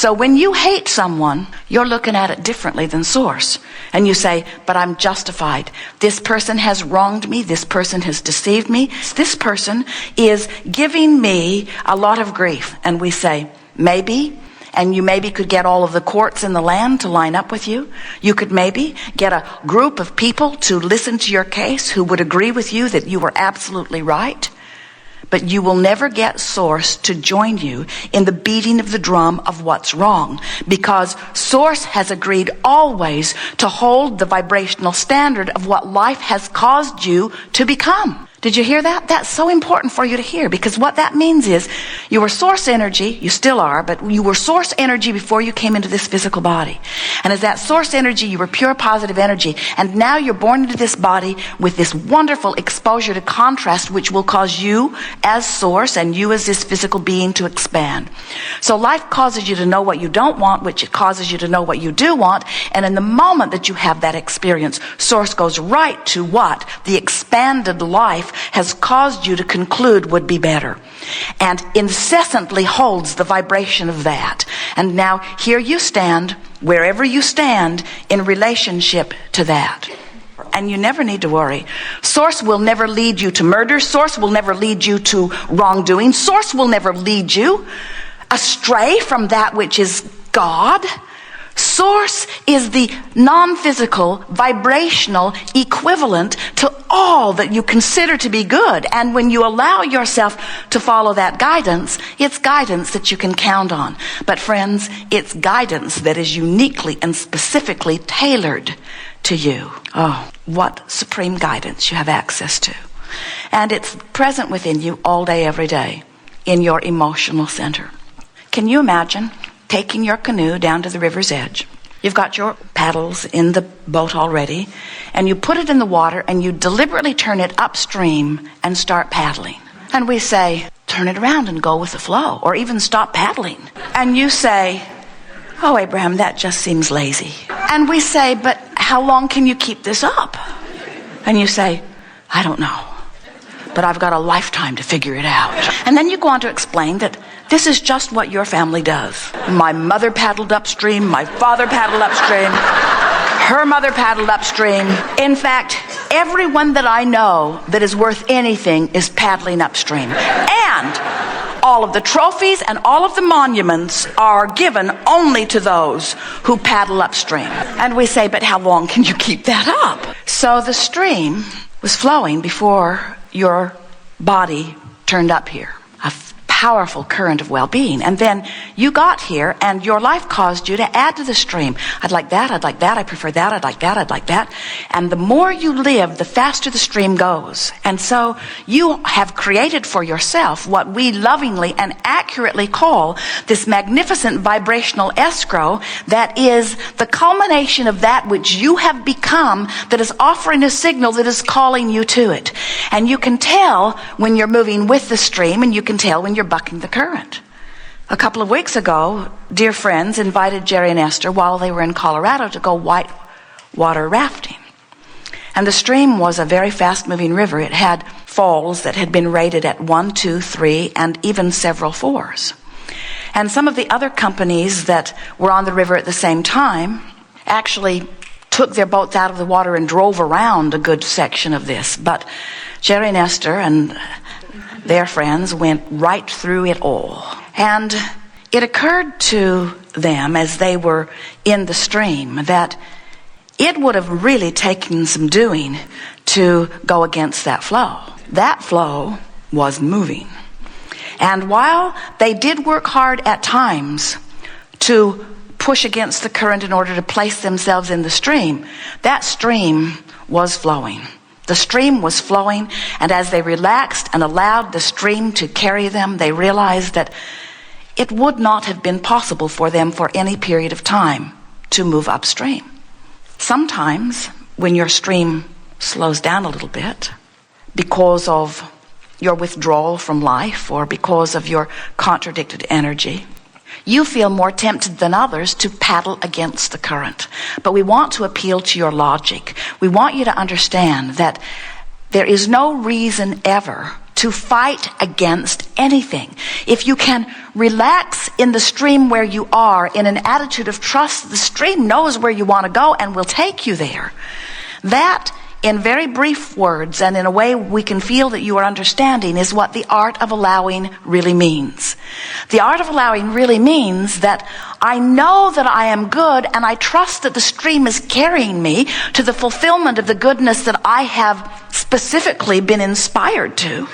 So when you hate someone, you're looking at it differently than source. And you say, but I'm justified. This person has wronged me. This person has deceived me. This person is giving me a lot of grief. And we say, maybe. And you maybe could get all of the courts in the land to line up with you. You could maybe get a group of people to listen to your case who would agree with you that you were absolutely right. But you will never get source to join you in the beating of the drum of what's wrong, because source has agreed always to hold the vibrational standard of what life has caused you to become. Did you hear that? That's so important for you to hear, because what that means is you were source energy, you still are, but you were source energy before you came into this physical body. And as that source energy, you were pure positive energy. And now you're born into this body with this wonderful exposure to contrast, which will cause you as source and you as this physical being to expand. So life causes you to know what you don't want, which it causes you to know what you do want. And in the moment that you have that experience, source goes right to what the expanded life has caused you to conclude would be better, and incessantly holds the vibration of that. And now here you stand, wherever you stand, in relationship to that. And you never need to worry. Source will never lead you to murder. Source will never lead you to wrongdoing. Source will never lead you astray from that which is God. Source is the non-physical, vibrational equivalent to all that you consider to be good. And when you allow yourself to follow that guidance, it's guidance that you can count on. But friends, it's guidance that is uniquely and specifically tailored to you. Oh, what supreme guidance you have access to. And it's present within you all day, every day, in your emotional center. Can you imagine taking your canoe down to the river's edge? You've got your paddles in the boat already, and you put it in the water and you deliberately turn it upstream and start paddling. And we say, turn it around and go with the flow, or even stop paddling. And you say, oh, Abraham, that just seems lazy. And we say, but how long can you keep this up? And you say, I don't know, but I've got a lifetime to figure it out. And then you go on to explain that this is just what your family does. My mother paddled upstream, my father paddled upstream, her mother paddled upstream. In fact, everyone that I know that is worth anything is paddling upstream. And all of the trophies and all of the monuments are given only to those who paddle upstream. And we say, but how long can you keep that up? So the stream was flowing before your body turned up here. A powerful current of well-being. And then you got here and your life caused you to add to the stream. I'd like that, I'd like that, I prefer that, I'd like that, I'd like that. And the more you live, the faster the stream goes. And so you have created for yourself what we lovingly and accurately call this magnificent vibrational escrow that is the culmination of that which you have become, that is offering a signal that is calling you to it. And you can tell when you're moving with the stream, and you can tell when you're bucking the current. A couple of weeks ago, dear friends invited Jerry and Esther while they were in Colorado to go whitewater rafting. And the stream was a very fast-moving river. It had falls that had been rated at 1, 2, 3, and even several 4s. And some of the other companies that were on the river at the same time actually took their boats out of the water and drove around a good section of this. But Jerry and Esther and their friends went right through it all. And it occurred to them as they were in the stream that it would have really taken some doing to go against that flow. That flow was moving. And while they did work hard at times to push against the current in order to place themselves in the stream, that stream was flowing. The stream was flowing, and as they relaxed and allowed the stream to carry them, they realized that it would not have been possible for them for any period of time to move upstream. Sometimes, when your stream slows down a little bit, because of your withdrawal from life or because of your contradicted energy, you feel more tempted than others to paddle against the current. But we want to appeal to your logic. We want you to understand that there is no reason ever to fight against anything. If you can relax in the stream where you are in an attitude of trust, the stream knows where you want to go and will take you there. That, in very brief words and in a way we can feel that you are understanding, is what the art of allowing really means. The art of allowing really means that I know that I am good and I trust that the stream is carrying me to the fulfillment of the goodness that I have specifically been inspired to.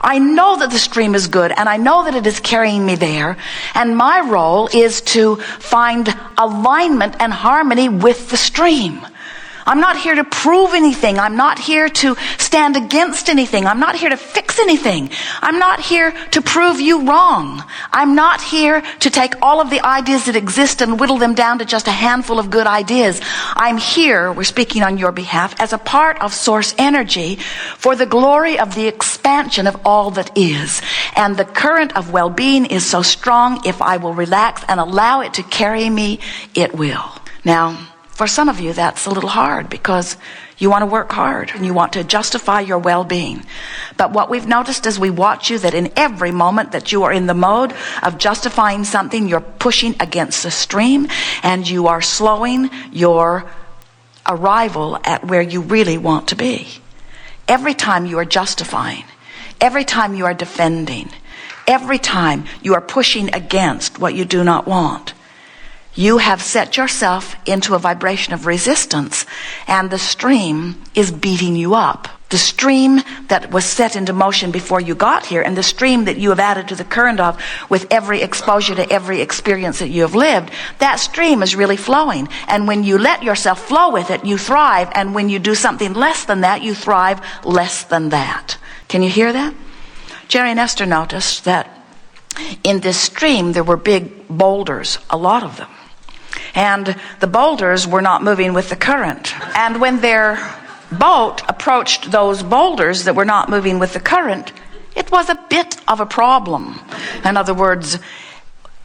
I know that the stream is good and I know that it is carrying me there, and my role is to find alignment and harmony with the stream. I'm not here to prove anything. I'm not here to stand against anything. I'm not here to fix anything. I'm not here to prove you wrong. I'm not here to take all of the ideas that exist and whittle them down to just a handful of good ideas. I'm here, we're speaking on your behalf, as a part of source energy for the glory of the expansion of all that is. And the current of well-being is so strong, if I will relax and allow it to carry me, it will. Now, for some of you, that's a little hard because you want to work hard and you want to justify your well-being. But what we've noticed as we watch you, that in every moment that you are in the mode of justifying something, you're pushing against the stream and you are slowing your arrival at where you really want to be. Every time you are justifying, every time you are defending, every time you are pushing against what you do not want, you have set yourself into a vibration of resistance, and the stream is beating you up. The stream that was set into motion before you got here, and the stream that you have added to the current of with every exposure to every experience that you have lived, that stream is really flowing. And when you let yourself flow with it, you thrive. And when you do something less than that, you thrive less than that. Can you hear that? Jerry and Esther noticed that in this stream there were big boulders, a lot of them. And the boulders were not moving with the current. And when their boat approached those boulders that were not moving with the current, it was a bit of a problem. In other words,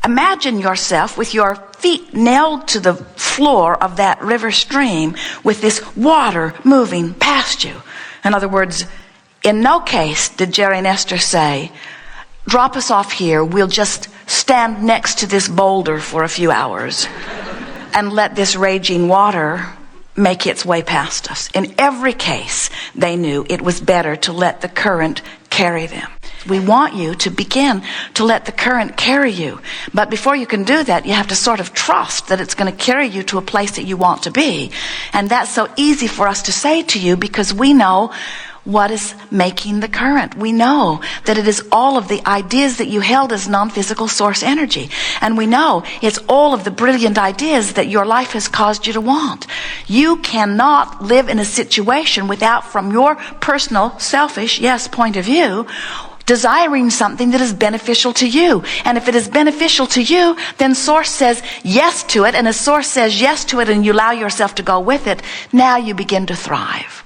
imagine yourself with your feet nailed to the floor of that river stream with this water moving past you. In other words, in no case did Jerry and Esther say, drop us off here, we'll just stand next to this boulder for a few hours and let this raging water make its way past us. In every case, they knew it was better to let the current carry them. We want you to begin to let the current carry you. But before you can do that, you have to sort of trust that it's going to carry you to a place that you want to be. And that's so easy for us to say to you because we know what is making the current. We know that it is all of the ideas that you held as non-physical source energy. And we know it's all of the brilliant ideas that your life has caused you to want. You cannot live in a situation without, from your personal, selfish, point of view, desiring something that is beneficial to you. And if it is beneficial to you, then source says yes to it. And as source says yes to it and you allow yourself to go with it, now you begin to thrive.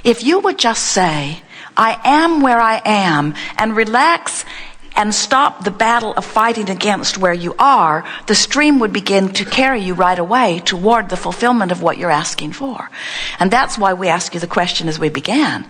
If you would just say, I am where I am, and relax and stop the battle of fighting against where you are, the stream would begin to carry you right away toward the fulfillment of what you're asking for. And that's why we asked you the question as we began.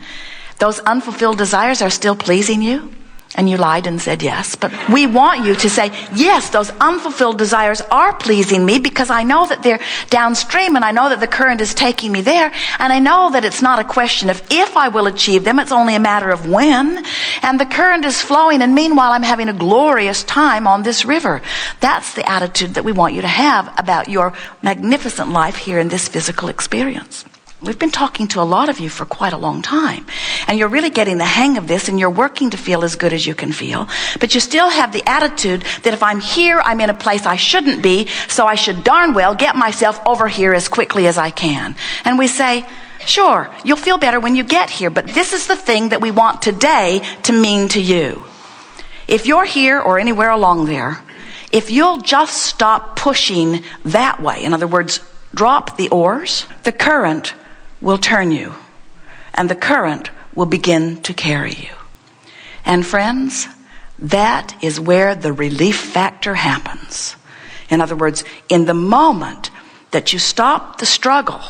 Those unfulfilled desires are still pleasing you? And you lied and said yes. But we want you to say, yes, those unfulfilled desires are pleasing me because I know that they're downstream and I know that the current is taking me there. And I know that it's not a question of if I will achieve them, it's only a matter of when. And the current is flowing, and meanwhile I'm having a glorious time on this river. That's the attitude that we want you to have about your magnificent life here in this physical experience. We've been talking to a lot of you for quite a long time, and you're really getting the hang of this, and you're working to feel as good as you can feel, but you still have the attitude that if I'm here, I'm in a place I shouldn't be, so I should darn well get myself over here as quickly as I can. And we say, sure, you'll feel better when you get here, but this is the thing that we want today to mean to you. If you're here or anywhere along there, if you'll just stop pushing that way, in other words, drop the oars, the current will turn you, and the current will begin to carry you. And friends, that is where the relief factor happens. In other words, in the moment that you stop the struggle,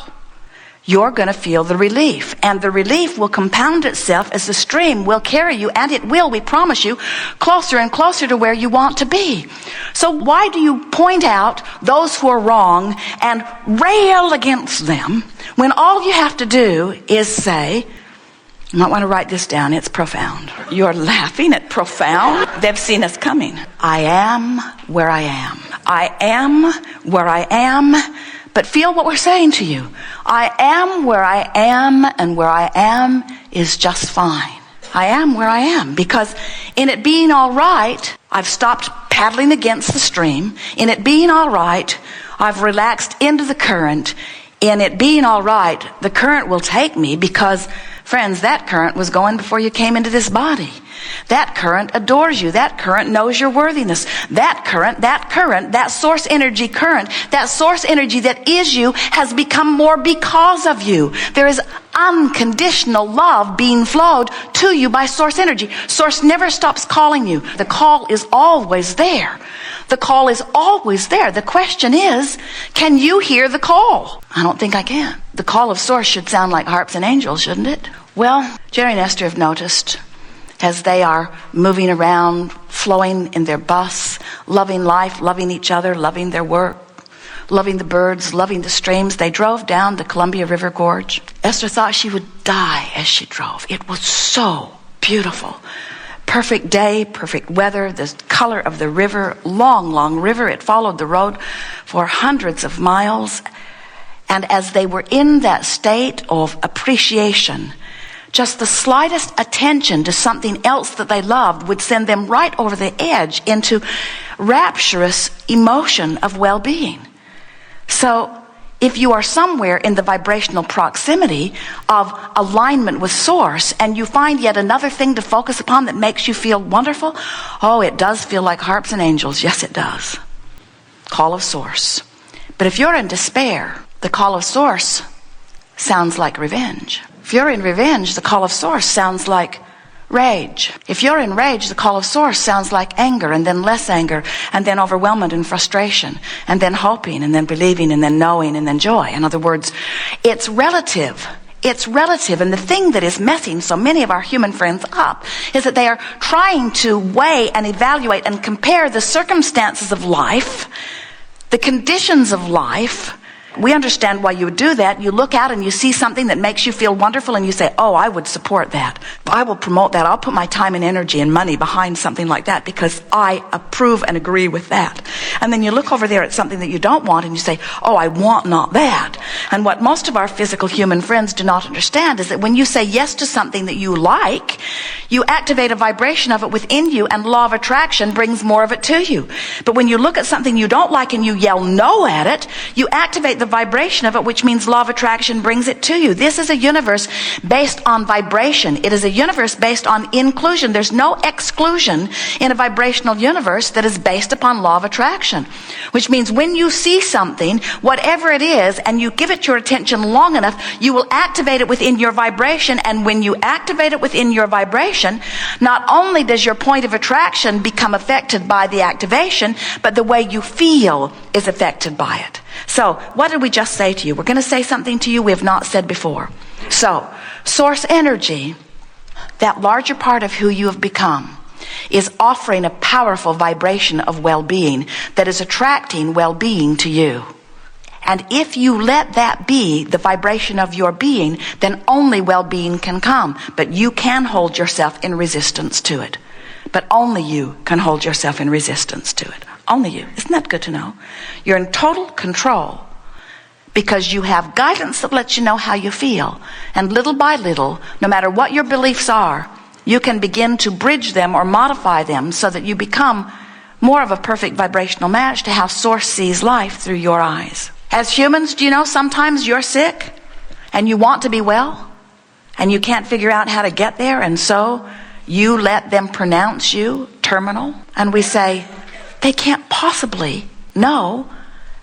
you're going to feel the relief. And the relief will compound itself as the stream will carry you, and it will, we promise you, closer and closer to where you want to be. So why do you point out those who are wrong and rail against them when all you have to do is say, you might want to write this down, it's profound. You're laughing at profound. They've seen us coming. I am where I am. I am where I am. But feel what we're saying to you. I am where I am, and where I am is just fine. I am where I am, because in it being all right, I've stopped paddling against the stream. In it being all right, I've relaxed into the current. In it being all right, the current will take me, because, friends, that current was going before you came into this body. That current adores you. That current knows your worthiness. That current, that source energy current, that source energy that is you has become more because of you. There is unconditional love being flowed to you by source energy. Source never stops calling you. The call is always there. The call is always there. The question is, can you hear the call? I don't think I can. The call of source should sound like harps and angels, shouldn't it? Well, Jerry and Esther have noticed, as they are moving around, flowing in their bus, loving life, loving each other, loving their work, loving the birds, loving the streams, they drove down the Columbia River Gorge. Esther thought she would die as she drove. It was so beautiful. Perfect day, perfect weather, the color of the river, long, long river. It followed the road for hundreds of miles. And as they were in that state of appreciation, just the slightest attention to something else that they loved would send them right over the edge into rapturous emotion of well-being. So if you are somewhere in the vibrational proximity of alignment with source, and you find yet another thing to focus upon that makes you feel wonderful, oh, it does feel like harps and angels. Yes, it does. Call of source. But if you're in despair, the call of source sounds like revenge. If you're in revenge, the call of source sounds like rage. If you're in rage, the call of source sounds like anger, and then less anger, and then overwhelmment and frustration, and then hoping, and then believing, and then knowing, and then joy. In other words, it's relative. It's relative. And the thing that is messing so many of our human friends up is that they are trying to weigh and evaluate and compare the circumstances of life, the conditions of life. We understand why you would do that. You look out and you see something that makes you feel wonderful, and you say, oh, I would support that. I will promote that. I'll put my time and energy and money behind something like that because I approve and agree with that. And then you look over there at something that you don't want and you say, oh, I want not that. And what most of our physical human friends do not understand is that when you say yes to something that you like, you activate a vibration of it within you, and law of attraction brings more of it to you. But when you look at something you don't like and you yell no at it, you activate the vibration of it, which means law of attraction brings it to you. This is a universe based on vibration. It is a universe based on inclusion. There's no exclusion in a vibrational universe that is based upon law of attraction, which means when you see something, whatever it is, and you give it your attention long enough, you will activate it within your vibration. And when you activate it within your vibration, not only does your point of attraction become affected by the activation, but the way you feel is affected by it. So, what did we just say to you? We're going to say something to you we have not said before. So, source energy, that larger part of who you have become, is offering a powerful vibration of well-being that is attracting well-being to you. And if you let that be the vibration of your being, then only well-being can come. But you can hold yourself in resistance to it. But only you can hold yourself in resistance to it. Only you. Isn't that good to know? You're in total control because you have guidance that lets you know how you feel. And little by little, no matter what your beliefs are, you can begin to bridge them or modify them so that you become more of a perfect vibrational match to how Source sees life through your eyes. As humans, do you know sometimes you're sick and you want to be well and you can't figure out how to get there, and so you let them pronounce you terminal, and we say, they can't possibly know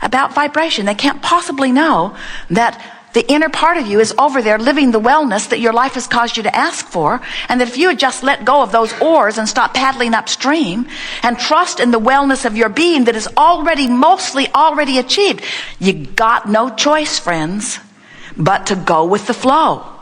about vibration. They can't possibly know that the inner part of you is over there living the wellness that your life has caused you to ask for, and that if you had just let go of those oars and stop paddling upstream and trust in the wellness of your being that is already mostly already achieved. You got no choice, friends, but to go with the flow.